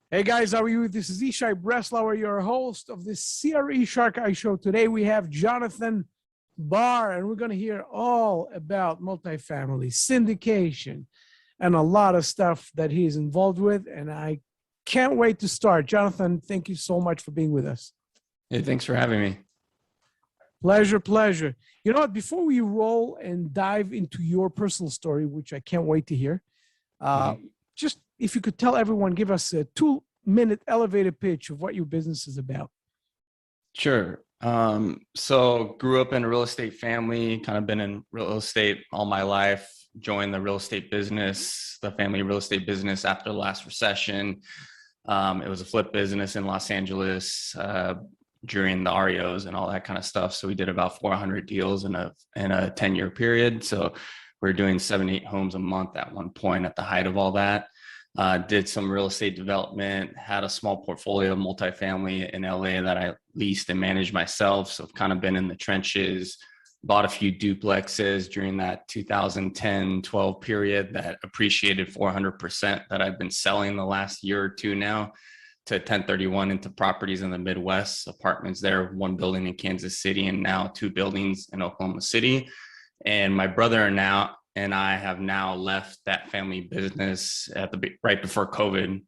Hey guys, how are you? This is Ishai Breslauer, your host of this CRE Shark Eye Show. Today we have Jonathan Barr, and we're going to hear all about multifamily syndication and a lot of stuff that he is involved with. And I can't wait to start. Jonathan, thank you so much for being with us. Hey, thanks for having me. Pleasure, pleasure. You know what? Before we roll and dive into your personal story, which I can't wait to hear, just if you could tell everyone, give us a 2-minute elevator pitch of what your business is about. Sure. So grew up in a real estate family, kind of been in real estate all my life, joined the real estate business, the family real estate business after the last recession. It was a flip business in Los Angeles during the REOs and all that kind of stuff. So we did about 400 deals in a 10-year period. So we were doing 7-8 homes a month at one point at the height of all that. Did some real estate development, had a small portfolio of multifamily in LA that I leased and managed myself. So I've kind of been in the trenches, bought a few duplexes during that 2010-12 period that appreciated 400% that I've been selling the last year or two now to 1031 into properties in the Midwest, apartments there, 1 building in Kansas City and now 2 buildings in Oklahoma City. And my brother and I have now left that family business right before COVID.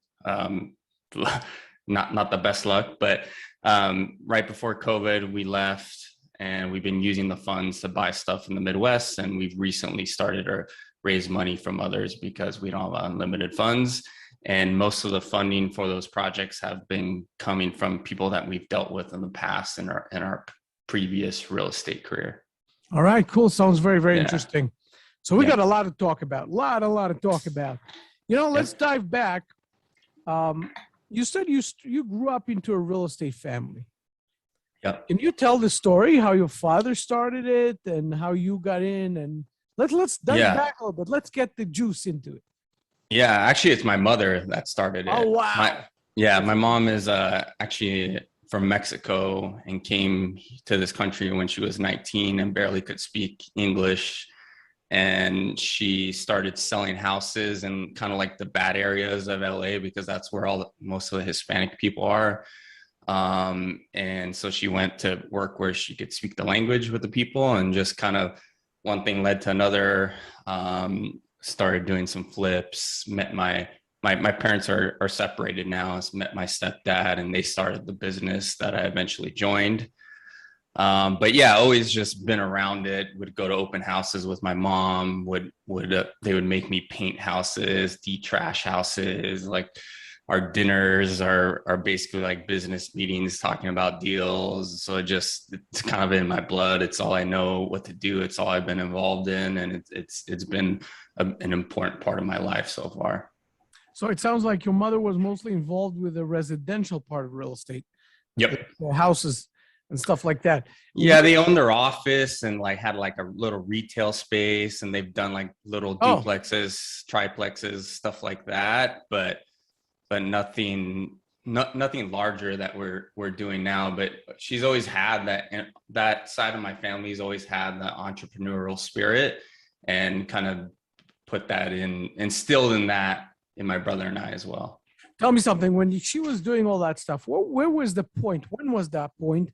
Not the best luck, but right before COVID, we left and we've been using the funds to buy stuff in the Midwest. And we've recently started to raise money from others because we don't have unlimited funds. And most of the funding for those projects have been coming from people that we've dealt with in the past in our previous real estate career. All right, cool. Sounds very, very interesting. So we got a lot to talk about, a lot to talk about. You know, let's dive back. You said you grew up into a real estate family. Yep. Can you tell the story, how your father started it and how you got in? And let's dive back a little bit. Let's get the juice into it. Yeah, actually, it's my mother that started it. Oh, wow. My mom is actually from Mexico and came to this country when she was 19 and barely could speak English. And she started selling houses in kind of like the bad areas of LA because that's where most of the Hispanic people are. And so she went to work where she could speak the language with the people, and just kind of one thing led to another. Started doing some flips, met my parents are separated now. So met my stepdad and they started the business that I eventually joined. But yeah, always just been around it. Would go to open houses with my mom. They would make me paint houses, de-trash houses. Like our dinners are basically like business meetings talking about deals. So it's kind of in my blood. It's all I know what to do. It's all I've been involved in, and it's been an important part of my life so far. So it sounds like your mother was mostly involved with the residential part of real estate. Yep. The houses and stuff like that. Yeah, they own their office and had like a little retail space, and they've done like little duplexes, triplexes, stuff like that, but nothing larger that we're doing now. But she's always had that side of my family's always had the entrepreneurial spirit, and kind of put that instilled in that in my brother and I as well. Tell me something. When she was doing all that stuff, where was the point? When was that point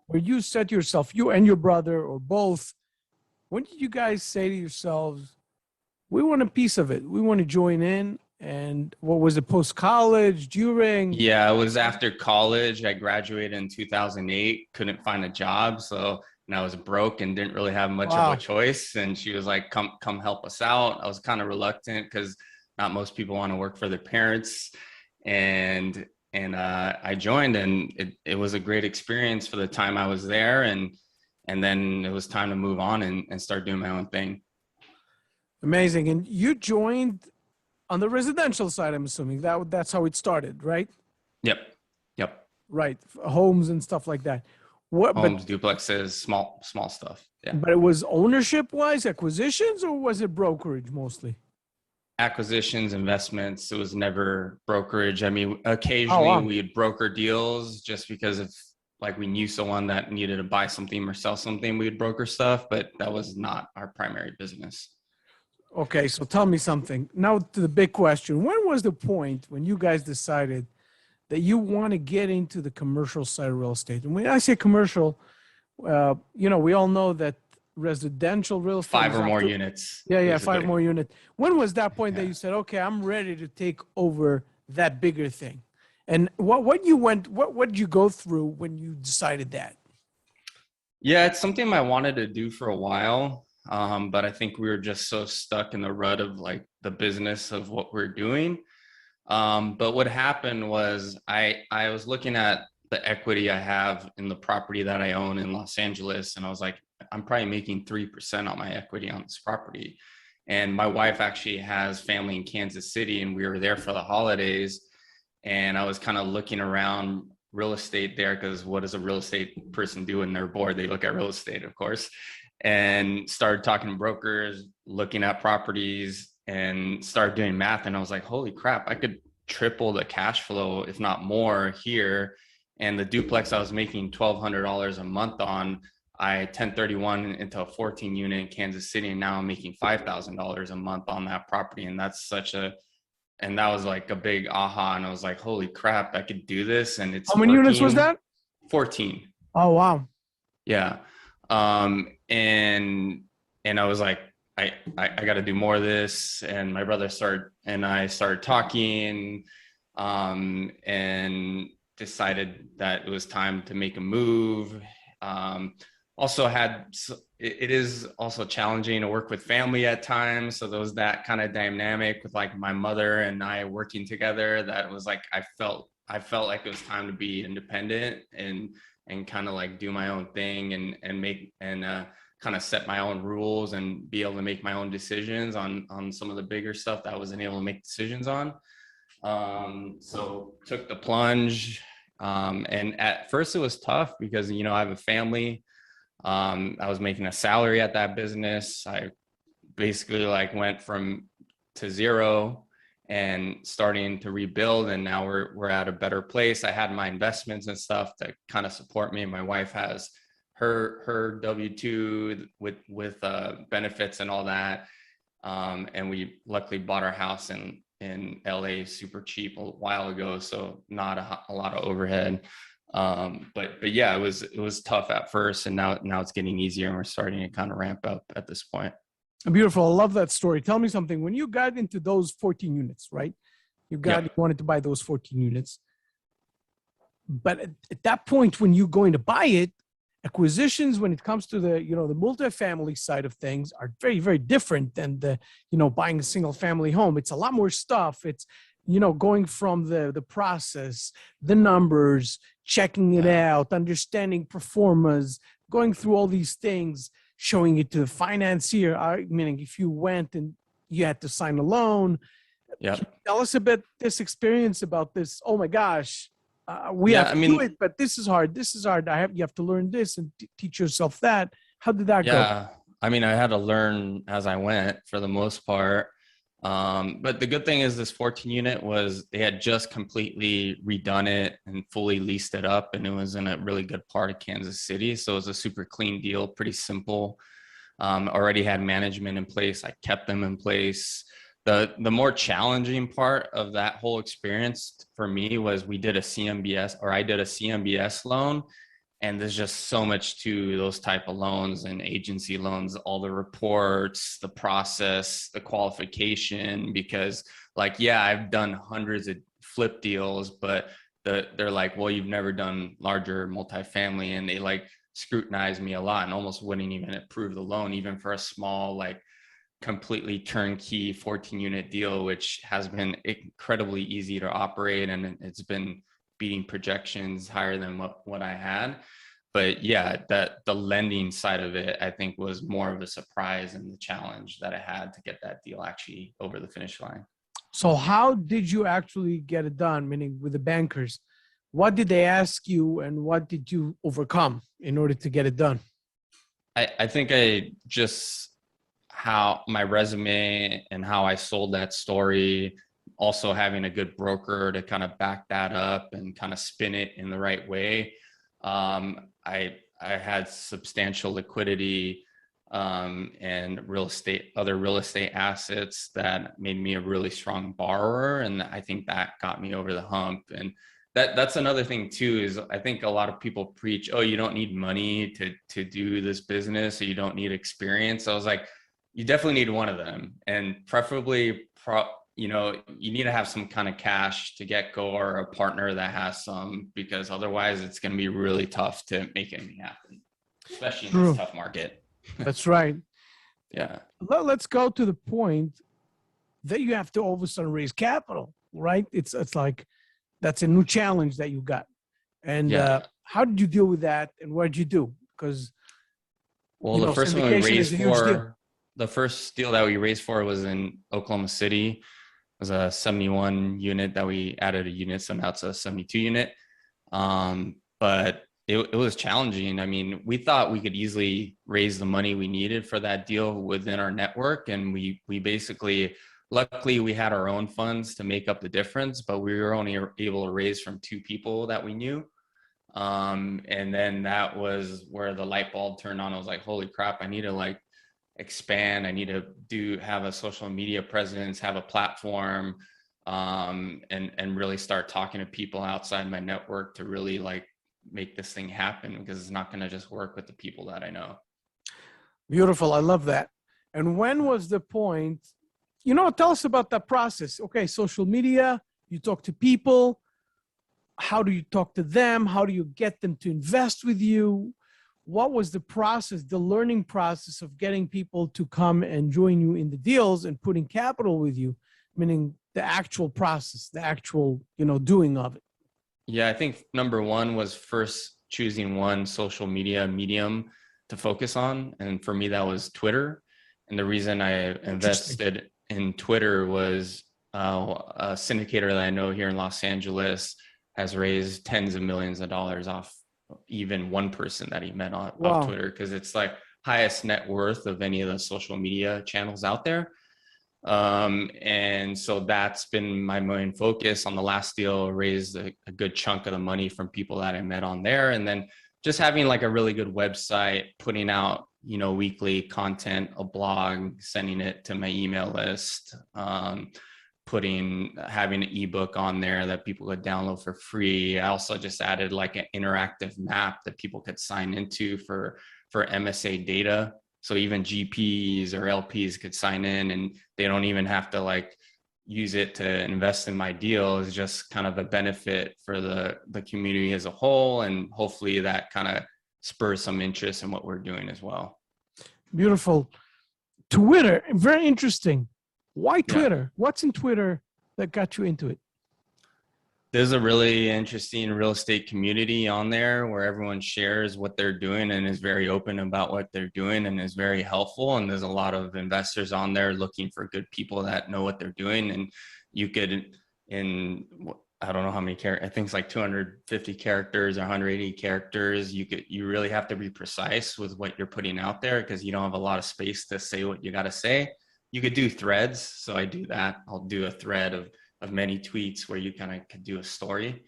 where you said to yourself, you and your brother or both, when did you guys say to yourselves, we want a piece of it, we want to join in? And what was it, post-college, during? Yeah, it was after college. I graduated in 2008, couldn't find a job. And I was broke and didn't really have much of a choice. And she was like, come help us out. I was kind of reluctant because not most people want to work for their parents. And I joined, and it was a great experience for the time I was there. And then it was time to move on and start doing my own thing. Amazing. And you joined on the residential side, I'm assuming. That's how it started, right? Yep. Right. Homes and stuff like that. Homes, duplexes, small stuff. Yeah. But it was ownership-wise, acquisitions, or was it brokerage mostly? Acquisitions, investments. It was never brokerage. I mean, occasionally we'd broker deals just because of we knew someone that needed to buy something or sell something. We would broker stuff, but that was not our primary business. Okay, so tell me something. Now to the big question. When was the point when you guys decided, that you want to get into the commercial side of real estate? And when I say commercial, we all know that residential real estate Five is or more after, units, yeah, 5 basically. more units. When was that point that Yeah. you said, okay, I'm ready to take over that bigger thing? And what did you go through when you decided that? Yeah, it's something I wanted to do for a while. But I think we were just so stuck in the rut of like the business of what we're doing. But what happened was I was looking at the equity I have in the property that I own in Los Angeles, and I was like, I'm probably making 3% on my equity on this property. And my wife actually has family in Kansas City, and we were there for the holidays. And I was kind of looking around real estate there because what does a real estate person do when they're bored? They look at real estate, of course, and started talking to brokers, looking at properties, and started doing math. And I was like, holy crap, I could triple the cash flow, if not more, here. And the duplex I was making $1,200 a month on, I 1031 into a 14 unit in Kansas City, and now I'm making $5,000 a month on that property. And that was like a big aha. And I was like, holy crap, I could do this. And it's How many units was working. that? 14. Oh, wow. Yeah. And I was like, I got to do more of this. And my brother I started talking, and decided that it was time to make a move. Also it is also challenging to work with family at times. So there was that kind of dynamic with like my mother and I working together. That was like, I felt like it was time to be independent and kind of like do my own thing and kind of set my own rules and be able to make my own decisions on some of the bigger stuff that I wasn't able to make decisions on. So took the plunge. And at first it was tough because, I have a family. I was making a salary at that business. I basically like went to zero and starting to rebuild. And now we're at a better place. I had my investments and stuff to kind of support me. My wife has her W-2 with benefits and all that. And we luckily bought our house in LA super cheap a while ago. So not a lot of overhead. But yeah, it was tough at first, and now it's getting easier, and we're starting to kind of ramp up at this point. Beautiful. I love that story. Tell me something. When you got into those 14 units, right? You wanted to buy those 14 units. But at that point, when you're going to buy it, acquisitions, when it comes to the multifamily side of things, are very, very different than buying a single family home. It's a lot more stuff. It's, going from the process, the numbers, checking it out, understanding performance, going through all these things, showing it to the financier. Meaning, if you went and you had to sign a loan. Yeah. Tell us about this experience, about this. Oh my gosh, we have to do it, but this is hard. This is hard. You have to learn this and teach yourself that. How did that go? Yeah. I mean, I had to learn as I went for the most part. But the good thing is this 14 unit they had just completely redone it and fully leased it up. And it was in a really good part of Kansas City. So it was a super clean deal, pretty simple. Already had management in place. I kept them in place. The more challenging part of that whole experience for me was I did a CMBS loan. And there's just so much to those type of loans and agency loans, all the reports, the process, the qualification, because I've done hundreds of flip deals, but they're like, well, you've never done larger multifamily. And they scrutinize me a lot and almost wouldn't even approve the loan, even for a small, completely turnkey 14 unit deal, which has been incredibly easy to operate. And it's been beating projections higher than what I had. But yeah, the lending side of it, I think, was more of a surprise and the challenge that I had to get that deal actually over the finish line. So how did you actually get it done? Meaning with the bankers, what did they ask you and what did you overcome in order to get it done? I think how my resume and how I sold that story, also having a good broker to kind of back that up and kind of spin it in the right way. I had substantial liquidity and other real estate assets that made me a really strong borrower. And I think that got me over the hump. And That's another thing too, is I think a lot of people preach, oh, you don't need money to do this business, or you don't need experience. I was like, you definitely need one of them, and preferably you need to have some kind of cash to get go, or a partner that has some, because otherwise it's going to be really tough to make anything happen, especially in this True. tough market. That's right. Yeah. Let's go to the point that you have to all of a sudden raise capital, right? It's like that's a new challenge that you got. And Yeah. how did you deal with that, and what did you do? Because Well, the first one we syndication is raised a huge deal. for, the first deal that we raised for was in Oklahoma City. It was a 71 unit that we added a unit, so now it's a 72 unit. But it was challenging. I mean, we thought we could easily raise the money we needed for that deal within our network, and we basically, luckily, we had our own funds to make up the difference, but we were only able to raise from 2 people that we knew. And then that was where the light bulb turned on. I was like, holy crap, I need to like expand. I need to have a social media presence, have a platform, and really start talking to people outside my network to really like make this thing happen, because it's not going to just work with the people that I know. Beautiful. I love that. And when was the point, tell us about that process. Okay, social media, you talk to people. How do you talk to them? How do you get them to invest with you? What was the process, the learning process of getting people to come and join you in the deals and putting capital with you, meaning the actual process, the actual, doing of it? Yeah, I think number one was first choosing one social media medium to focus on. And for me, that was Twitter. And the reason I invested in Twitter was a syndicator that I know here in Los Angeles has raised tens of millions of dollars off even one person that he met on off Twitter, because it's like highest net worth of any of the social media channels out there. And so that's been my main focus. On the last deal, raised a good chunk of the money from people that I met on there. And then just having like a really good website, putting out, weekly content, a blog, sending it to my email list, having an ebook on there that people could download for free. I also just added like an interactive map that people could sign into for MSA data. So even GPs or LPs could sign in, and they don't even have to like use it to invest in my deal. It's just kind of a benefit for the community as a whole. And hopefully that kind of spurs some interest in what we're doing as well. Beautiful. Twitter, very interesting. Why Twitter? Yeah. What's in Twitter that got you into it? There's a really interesting real estate community on there where everyone shares what they're doing and is very open about what they're doing and is very helpful. And there's a lot of investors on there looking for good people that know what they're doing. And you could, I don't know how many characters, I think it's like 250 characters or 180 characters. You really have to be precise with what you're putting out there, because you don't have a lot of space to say what you got to say. You could do threads. So I do that. I'll do a thread of many tweets where you kind of could do a story.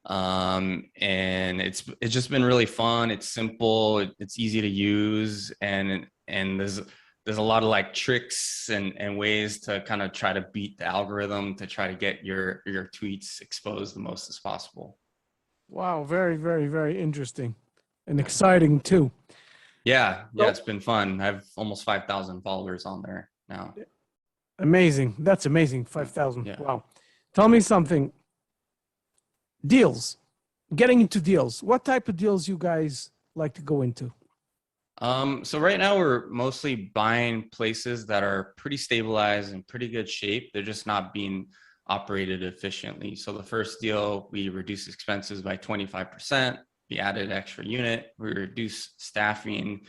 And it's just been really fun. It's simple. It's easy to use. And there's a lot of like tricks and ways to kind of try to beat the algorithm to try to get your tweets exposed the most as possible. Wow. Very, very, very interesting and exciting too. Yeah. It's been fun. I have almost 5,000 followers on there now. Amazing. That's amazing. 5,000. Yeah. Wow. Tell me something. Deals. Getting into deals. What type of deals you guys like to go into? So right now we're mostly buying places that are pretty stabilized and pretty good shape. They're just not being operated efficiently. So the first deal, we reduced expenses by 25%. We added extra unit. We reduced staffing.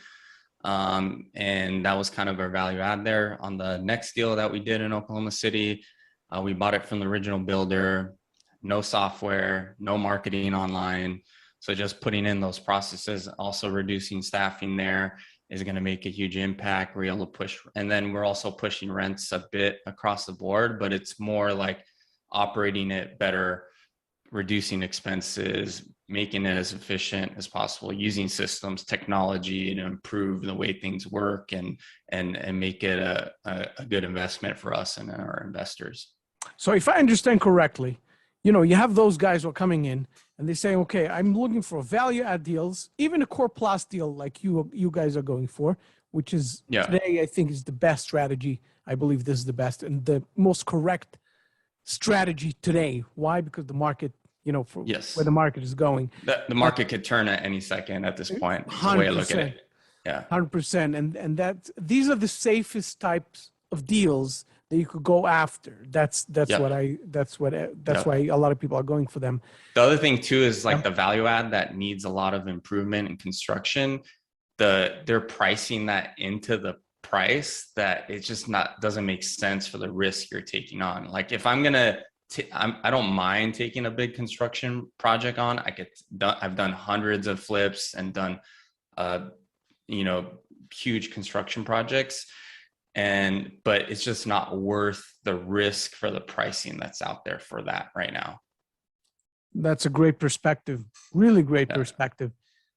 And that was kind of our value add there. On the next deal that we did in Oklahoma City, we bought it from the original builder, no software, no marketing online. So just putting in those processes, also reducing staffing there is going to make a huge impact. We're able to push, and then we're also pushing rents a bit across the board, but it's more like operating it better, reducing expenses, making it as efficient as possible, using systems, technology to improve the way things work and make it a good investment for us and our investors. So if I understand correctly, you have those guys who are coming in and they say, okay, I'm looking for value add deals, even a core plus deal like you guys are going for, which is today, I think is the best strategy. I believe this is the best and the most correct strategy today. Why? Because the market, for where the market is going. The market could turn at any second at this point. It's the way I look at it. Yeah. 100%. And these are the safest types of deals that you could go after. That's why a lot of people are going for them. The other thing too is like the value add that needs a lot of improvement in construction. They're pricing that into the price that it just doesn't make sense for the risk you're taking on. Like if I'm gonna, I don't mind taking a big construction project on. I've done hundreds of flips and done, huge construction projects, but it's just not worth the risk for the pricing that's out there for that right now. That's a great perspective, really great perspective.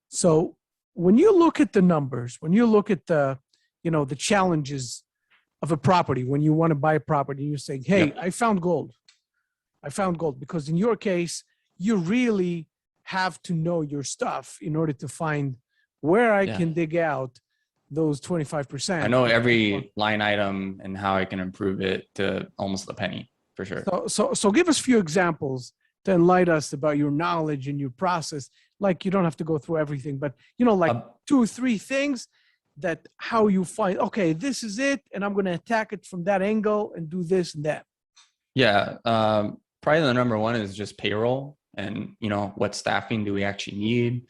So when you look at the numbers, when you look at the challenges of a property, when you want to buy a property, you say, hey, I found gold. Because in your case, you really have to know your stuff in order to find where I can dig out those 25%. I know every line item and how I can improve it to almost the penny, for sure. So give us a few examples to enlighten us about your knowledge and your process. Like you don't have to go through everything, but 2 or 3 things that how you find, okay, this is it, and I'm going to attack it from that angle and do this and that. Yeah. Probably the number one is just payroll and, what staffing do we actually need?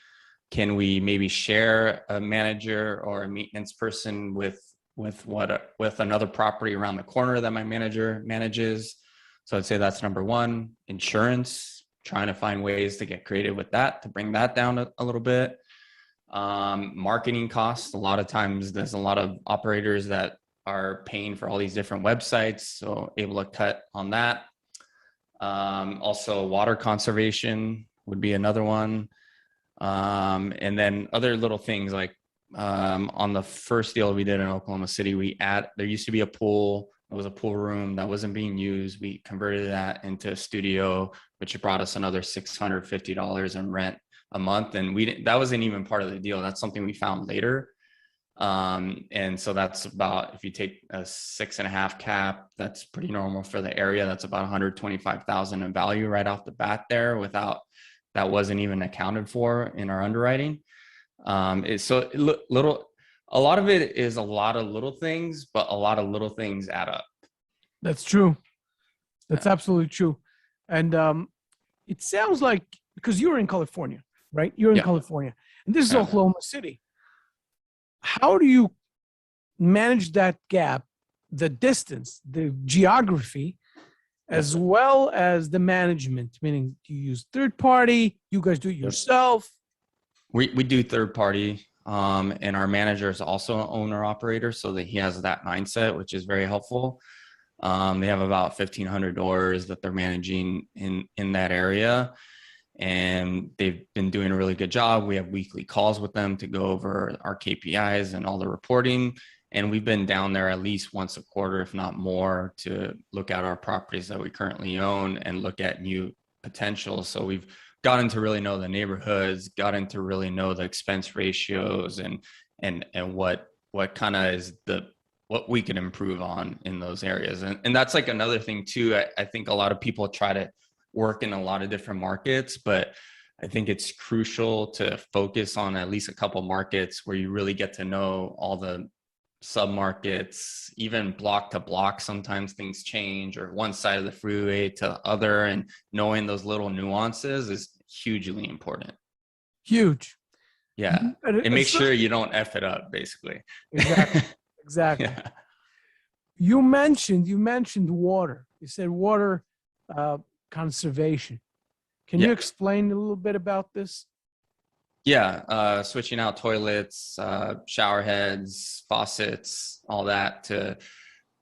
Can we maybe share a manager or a maintenance person with another property around the corner that my manager manages? So I'd say that's number one. Insurance, trying to find ways to get creative with that, to bring that down a little bit. Marketing costs. A lot of times there's a lot of operators that are paying for all these different websites, so able to cut on that. Also water conservation would be another one. And then other little things like on the first deal we did in Oklahoma City, there used to be a pool. It was a pool room that wasn't being used. We converted that into a studio, which brought us another $650 in rent a month. And that wasn't even part of the deal. That's something we found later. And so that's about, if you take a 6.5 cap, that's pretty normal for the area. That's about 125,000 in value right off the bat there that wasn't even accounted for in our underwriting. A lot of it is a lot of little things, but a lot of little things add up. That's true. That's absolutely true. And it sounds like, because you're in California, right? You're in California, and this is Oklahoma City. How do you manage that gap, the distance, the geography, as well as the management? Meaning, do you use third party? You guys do it yourself? We do third party, and our manager is also an owner operator, so that he has that mindset, which is very helpful. They have about 1,500 doors that they're managing in that area, and they've been doing a really good job. We have weekly calls with them to go over our KPIs and all the reporting. And we've been down there at least once a quarter, if not more, to look at our properties that we currently own and look at new potential. So we've gotten to really know the neighborhoods, gotten to really know the expense ratios and what kind of is what we can improve on in those areas. And that's like another thing too. I think a lot of people try to work in a lot of different markets, but I think it's crucial to focus on at least a couple markets where you really get to know all the sub-markets, even block to block. Sometimes things change, or one side of the freeway to the other, and knowing those little nuances is hugely important. Huge. Yeah. And make sure you don't F it up, basically. Exactly. Yeah. You mentioned water. You said water conservation. Can you explain a little bit about this? Yeah, switching out toilets, shower heads, faucets, all that to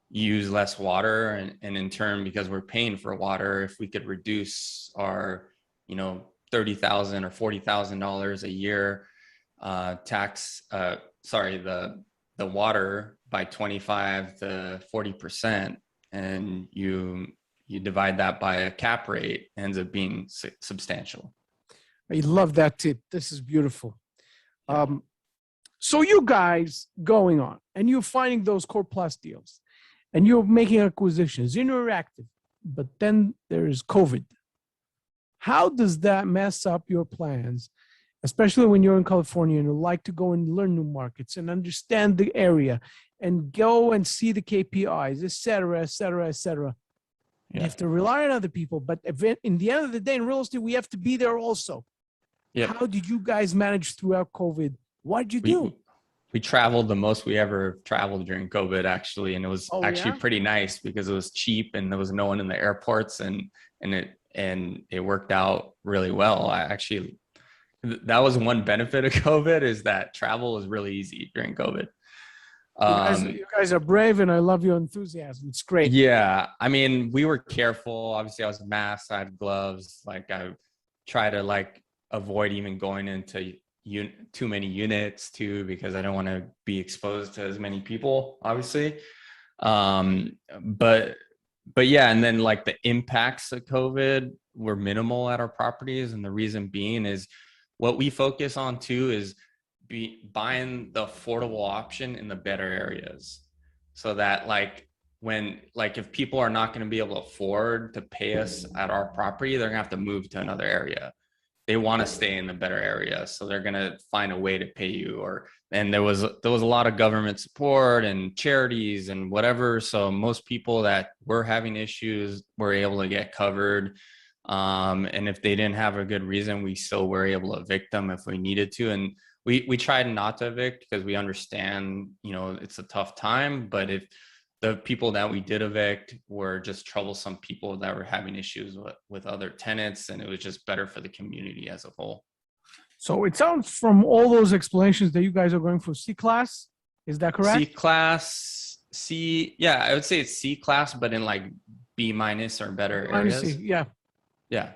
use less water. And in turn, because we're paying for water, if we could reduce our, $30,000 or $40,000 a year the water by 25 to 40%, and you you divide that by a cap rate, it ends up being substantial. I love that tip. This is beautiful. Yeah. So you guys going on and you're finding those core plus deals and you're making acquisitions, you're active, but then there's COVID. How does that mess up your plans, especially when you're in California and you like to go and learn new markets and understand the area and go and see the KPIs, et cetera, et cetera, et cetera. You have to rely on other people, but in the end of the day, in real estate, we have to be there also. Yep. How did you guys manage throughout COVID? What did you do? We traveled the most we ever traveled during COVID, actually. And it was pretty nice because it was cheap and there was no one in the airports and it worked out really well. That was one benefit of COVID, is that travel was really easy during COVID. You guys are brave and I love your enthusiasm. It's great. Yeah. I mean, we were careful. Obviously I was masked, I had gloves. Like I try to avoid even going into too many units too, because I don't want to be exposed to as many people, obviously. But yeah, and then the impacts of COVID were minimal at our properties. And the reason being is what we focus on too is buying the affordable option in the better areas. So that if people are not going to be able to afford to pay us at our property, they're gonna have to move to another area. They want to stay in the better area, so they're going to find a way to pay you. And there was a lot of government support and charities and whatever. So most people that were having issues were able to get covered. And if they didn't have a good reason, we still were able to evict them if we needed to. And we tried not to evict because we understand, it's a tough time. But if the people that we did evict were just troublesome people that were having issues with other tenants, and it was just better for the community as a whole. So it sounds from all those explanations that you guys are going for C class. Is that correct? C class, yeah, I would say it's C class, but in B- or better areas. Yeah. Yeah.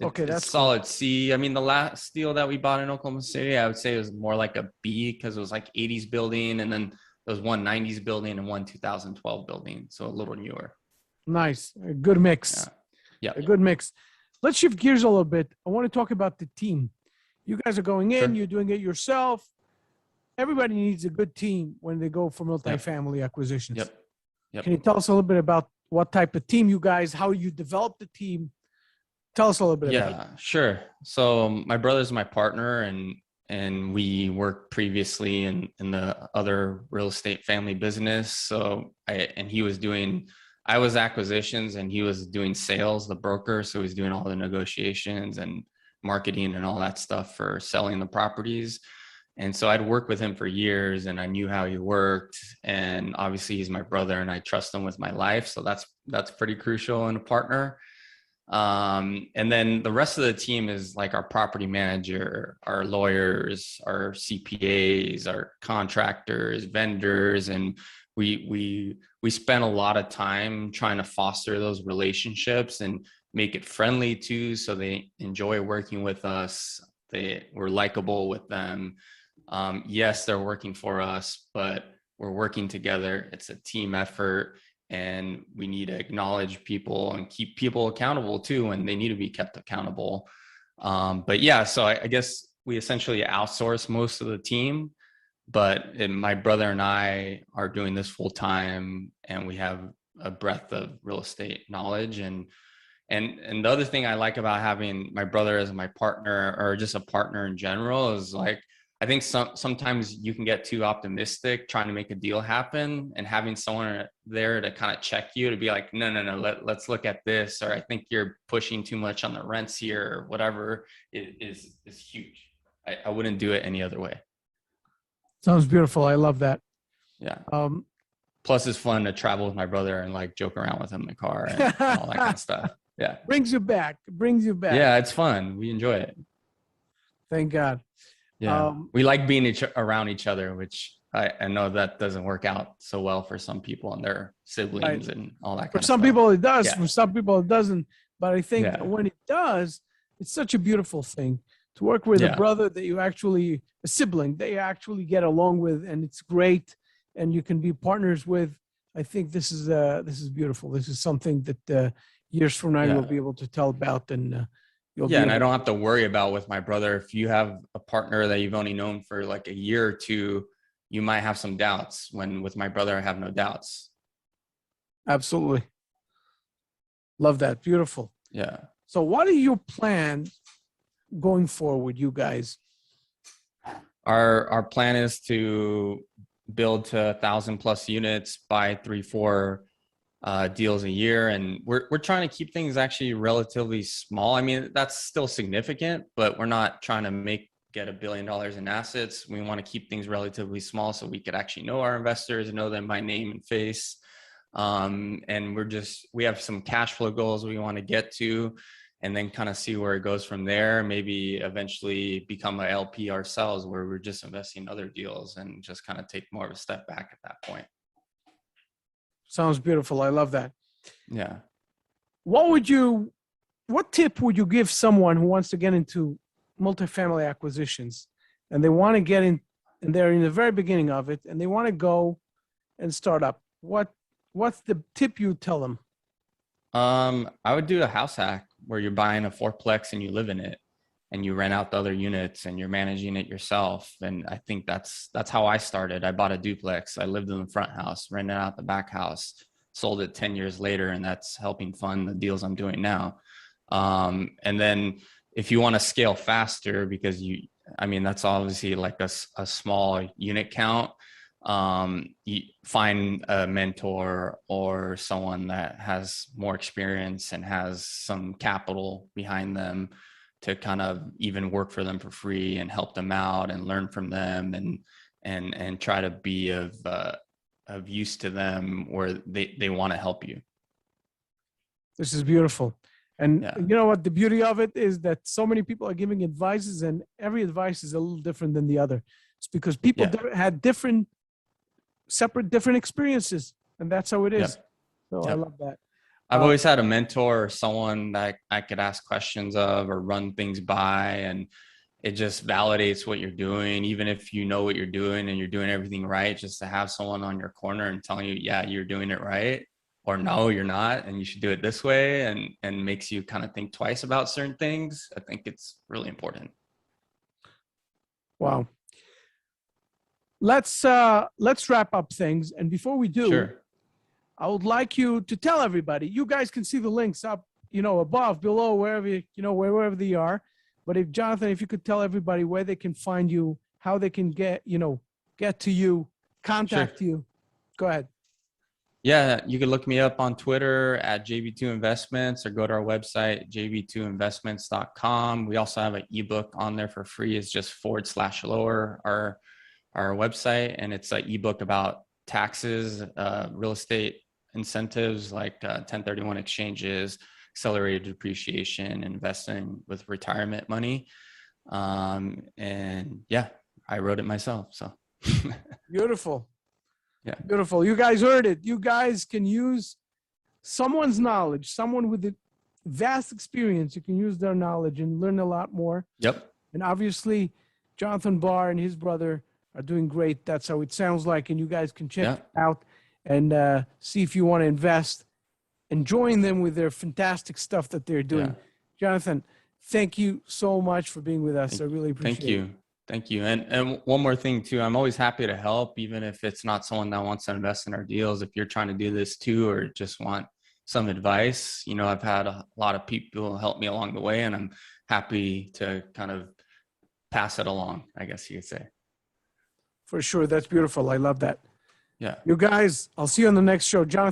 Okay, that's it's solid C. I mean, the last deal that we bought in Oklahoma City, I would say it was more like a B because it was 80s building, and then there was one 90s building and one 2012 building, so a little newer. Nice. A good mix. Yeah. A good mix. Let's shift gears a little bit. I want to talk about the team. You guys are going in, You're doing it yourself. Everybody needs a good team when they go for multifamily acquisitions. Yep. Can you tell us a little bit about what type of team you guys, how you develop the team? Tell us a little bit about it. Yeah, sure. So my brother's my partner, and we worked previously in the other real estate family business. So I was acquisitions and he was doing sales, the broker. So he was doing all the negotiations and marketing and all that stuff for selling the properties. And so I'd worked with him for years and I knew how he worked. And obviously he's my brother and I trust him with my life. So that's pretty crucial in a partner. And then the rest of the team is our property manager, our lawyers, our CPAs, our contractors, vendors, and we spend a lot of time trying to foster those relationships and make it friendly too, so they enjoy working with us. We're likable with them. Yes, they're working for us, but we're working together. It's a team effort. And we need to acknowledge people and keep people accountable too, and they need to be kept accountable. But yeah, so I guess we essentially outsource most of the team, but my brother and I are doing this full time, and we have a breadth of real estate knowledge. And the other thing I like about having my brother as my partner, or just a partner in general, is I think sometimes you can get too optimistic trying to make a deal happen, and having someone there to kind of check you, to be like, no, let's look at this, or I think you're pushing too much on the rents here, or whatever, is huge. I wouldn't do it any other way. Sounds beautiful. I love that. Yeah. Plus it's fun to travel with my brother and joke around with him in the car and all that kind of stuff. Yeah. Brings you back. Yeah, it's fun. We enjoy it. Thank God. Yeah, we like being around each other, which I know that doesn't work out so well for some people and their siblings and all that kind of stuff. For some people it does, for some people it doesn't. But I think when it does, it's such a beautiful thing to work with a brother that a sibling that you actually get along with, and it's great, and you can be partners with. I think this is beautiful. This is something that years from now Yeah. you'll be able to tell about, and you'll Yeah, be and I able. don't have to worry about with my brother. If you have a partner that you've only known for like a year or two, you might have some doubts. When with my brother, I have no doubts. Absolutely. Love that. Beautiful. Yeah. So what are your plans going forward, you guys? Our plan is to build to 1,000+ units, buy 3-4 deals a year, and we're trying to keep things actually relatively small. I mean, that's still significant, but we're not trying to get $1 billion in assets. We want to keep things relatively small so we could actually know our investors and know them by name and face. And we have some cash flow goals we want to get to, and then kind of see where it goes from there. Maybe eventually become an LP ourselves, where we're just investing in other deals and just kind of take more of a step back at that point. Sounds beautiful. I love that. Yeah. What tip would you give someone who wants to get into multifamily acquisitions, and they want to get in, and they're in the very beginning of it, and they want to go and start up? What's the tip you tell them? I would do a house hack where you're buying a fourplex and you live in it, and you rent out the other units and you're managing it yourself. And I think that's how I started. I bought a duplex. I lived in the front house, rented out the back house, sold it 10 years later, and that's helping fund the deals I'm doing now. And then if you want to scale faster, because that's obviously like a small unit count, you find a mentor or someone that has more experience and has some capital behind them to kind of even work for them for free and help them out and learn from them, and try to be of use to them where they want to help you. This is beautiful. And Yeah. you know what? The beauty of it is that so many people are giving advices, and every advice is a little different than the other. It's because people had different experiences, and that's how it is. Yep. So I love that. I've always had a mentor or someone that I could ask questions of or run things by, and it just validates what you're doing. Even if you know what you're doing and you're doing everything right, just to have someone on your corner and telling you, yeah, you're doing it right, or no, you're not, and you should do it this way, and makes you kind of think twice about certain things. I think it's really important. Wow. Let's wrap up things. And before we do, Sure. I would like you to tell everybody. You guys can see the links up, above, below, wherever they are. But if Jonathan, if you could tell everybody where they can find you, how they can get to you, contact you. Go ahead. Yeah, you can look me up on Twitter at JB2 Investments, or go to our website, jb2investments.com. We also have an ebook on there for free. It's just /lower our website, and it's an ebook about taxes, real estate incentives like 1031 exchanges, accelerated depreciation, investing with retirement money. And yeah, I wrote it myself. So Beautiful. Yeah. Beautiful. You guys heard it. You guys can use someone's knowledge, someone with a vast experience. You can use their knowledge and learn a lot more. Yep. And obviously, Jonathan Barr and his brother are doing great. That's how it sounds like. And you guys can check it out and see if you want to invest and join them with their fantastic stuff that they're doing. Jonathan, thank you so much for being with us. I really appreciate it. Thank you. And one more thing too, I'm always happy to help, even if it's not someone that wants to invest in our deals. If you're trying to do this too, or just want some advice, I've had a lot of people help me along the way, and I'm happy to kind of pass it along, I guess you could say. For sure. That's beautiful. I love that. Yeah. You guys, I'll see you on the next show. Jonathan.